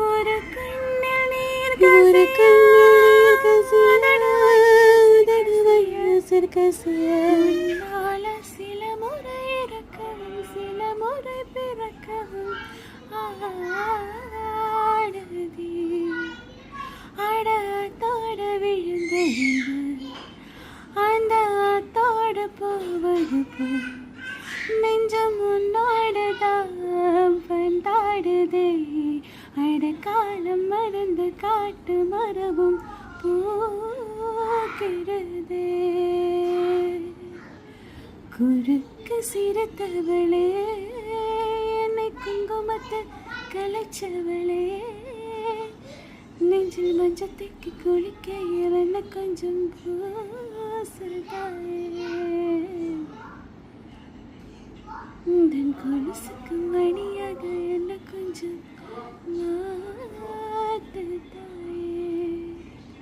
ஒரு கண்ணில் நீர் ஒரு கண்ணீர் கசிய உன்னால சில முறை இறக்கவும் சில முறை பிறக்கவும் ஆடுதி அடத்தோட விழுந்தது அந்த ஆத்தோட போவது போ நெஞ்சம் உன்னோடதான் பந்தாடுதே அடக்காலம் மறந்து காட்டு மரபும் பூக்கிறதே குறுக்கு சிரித்தவளே என்னை குங்குமத்தை கலைச்சவளே நெஞ்சில் மஞ்சத்தைக்கு குளிக்க இவனை கொஞ்சம் பூசுதாயே உந்தன் கொலுசுக்கு மணியாக